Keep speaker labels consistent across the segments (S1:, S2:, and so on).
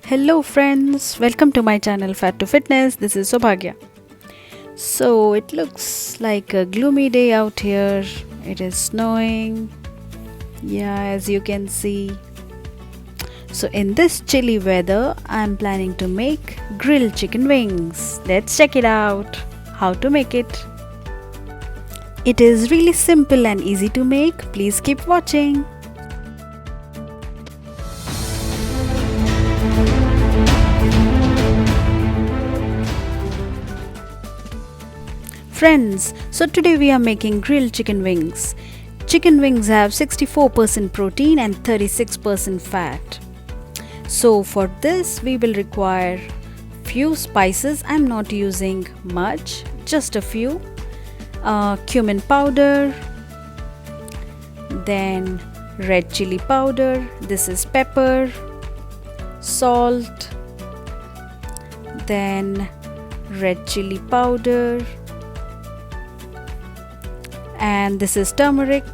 S1: Hello friends, welcome to my channel Fat to Fitness. This is Sobhagya. So it looks like a gloomy day out here. It is snowing. Yeah, as you can see. So in this chilly weather, I'm planning to make grilled chicken wings. Let's check it out. How to make it. It is really simple and easy to make. Please keep watching. Friends, so today we are making grilled chicken wings. Chicken wings have 64% protein and 36% fat. So for this we will require few spices. I'm not using much, just a few. Cumin powder, then red chili powder, this is pepper, salt, then red chili powder, and this is turmeric,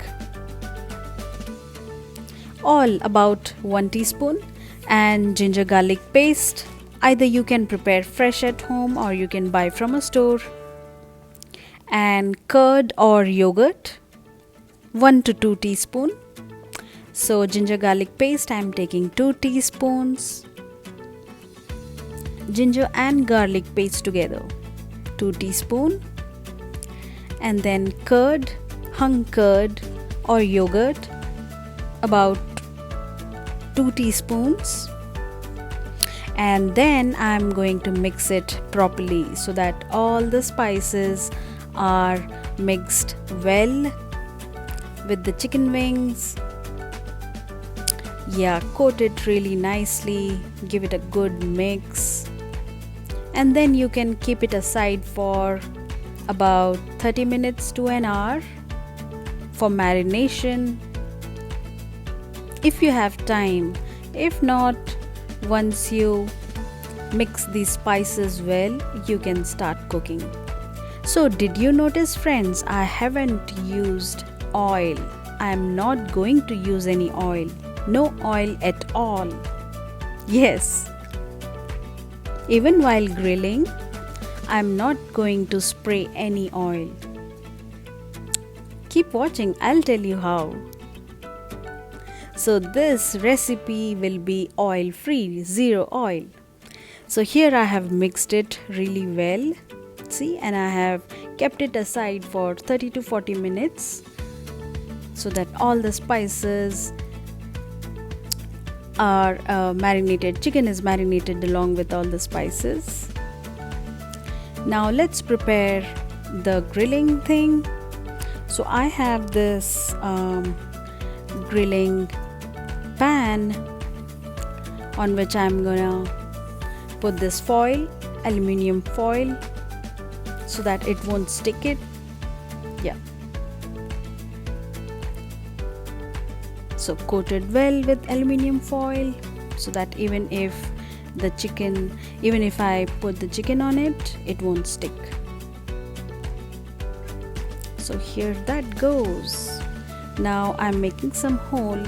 S1: all about 1 teaspoon, and ginger garlic paste. Either you can prepare fresh at home or you can buy from a store, and curd or yogurt 1 to 2 teaspoon. So ginger garlic paste I'm taking 2 teaspoons, ginger and garlic paste together 2 teaspoon, and then curd, hung curd or yogurt about 2 teaspoons, and then I'm going to mix it properly so that all the spices are mixed well with the chicken wings. Yeah, coat it really nicely, give it a good mix, and then you can keep it aside for about 30 minutes to an hour for marination if you have time. If not, once you mix these spices well, you can start cooking. So did you notice, friends, I haven't used oil. I am not going to use any oil. No oil at all. Yes. Even while grilling, I'm not going to spray any oil. Keep watching, I'll tell you how. So this recipe will be oil free, zero oil. So here I have mixed it really well. See, and I have kept it aside for 30 to 40 minutes so that all the spices are marinated. Chicken is marinated along with all the spices. Now let's prepare the grilling thing. So I have this grilling pan on which I'm gonna put this foil, aluminium foil, so that it won't stick it. Yeah. So coat it well with aluminium foil so that even if I put the chicken on it, it won't stick. So here that goes. Now I'm making some hole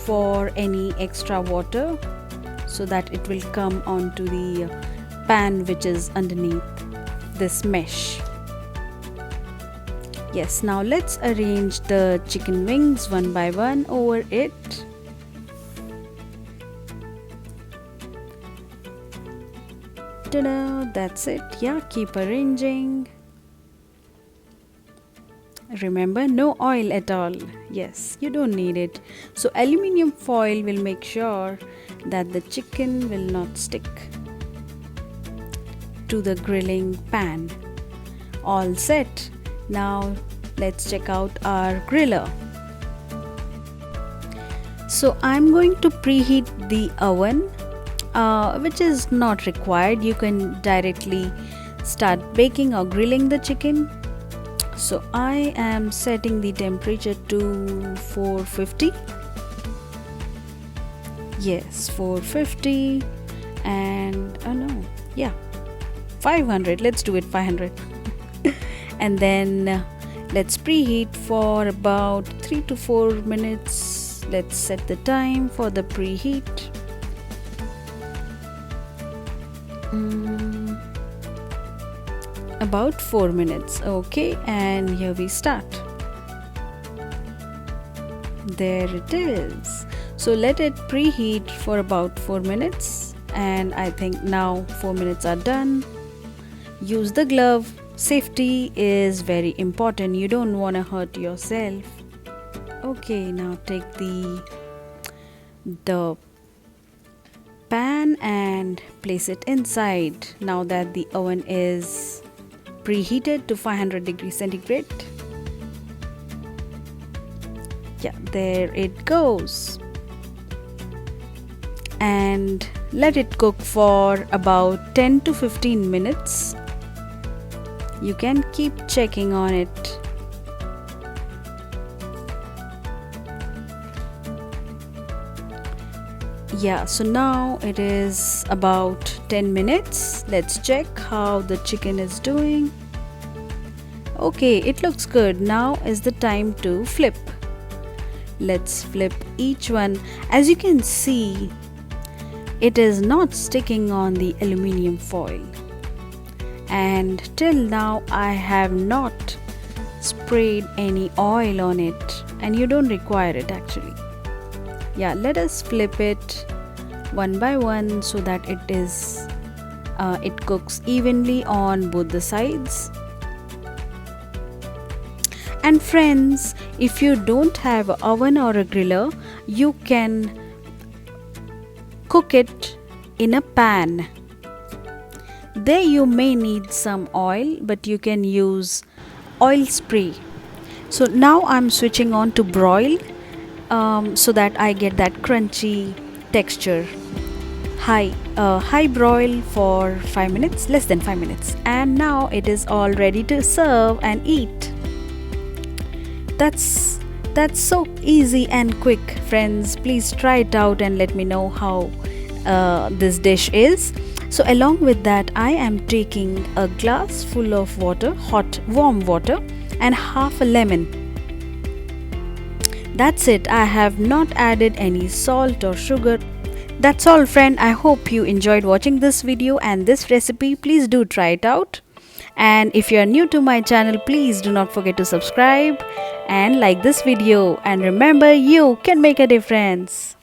S1: for any extra water so that it will come onto the pan which is underneath this mesh. Yes, now let's arrange the chicken wings one by one over it. Ta-da, that's it. Yeah, keep arranging. Remember, no oil at all. Yes, you don't need it. So aluminium foil will make sure that the chicken will not stick to the grilling pan. All set. Now let's check out our griller. So I'm going to preheat the oven, which is not required. You can directly start baking or grilling the chicken. So I am setting the temperature to 450. Yes, 450, and 500. Let's do it 500. And then let's preheat for about 3 to 4 minutes. Let's set the time for the preheat. Mm, about 4 minutes. Okay, and here we start. There it is. So let it preheat for about 4 minutes, and I think now 4 minutes are done. Use the glove. Safety is very important. You don't want to hurt yourself. Okay, now take the pan and place it inside. Now that the oven is preheated to 500 degrees centigrade. Yeah, there it goes. And let it cook for about 10 to 15 minutes. You can keep checking on it. Yeah, so now it is about 10 minutes. Let's check how the chicken is doing. Okay, it looks good. Now is the time to flip. Let's flip each one. As you can see, it is not sticking on the aluminium foil. And till now I have not sprayed any oil on it, and you don't require it actually. Yeah, let us flip it one by one so that it cooks evenly on both the sides. And friends, if you don't have an oven or a griller, you can cook it in a pan. There you may need some oil, but you can use oil spray. So now I'm switching on to broil, so that I get that crunchy texture. High broil for 5 minutes, less than 5 minutes, and now it is all ready to serve and eat. That's so easy and quick, friends. Please try it out and let me know how this dish is. So along with that, I am taking a glass full of water, hot warm water, and half a lemon. That's it. I have not added any salt or sugar. That's all, friend. I hope you enjoyed watching this video and this recipe. Please do try it out. And if you are new to my channel, please do not forget to subscribe and like this video. And remember, you can make a difference.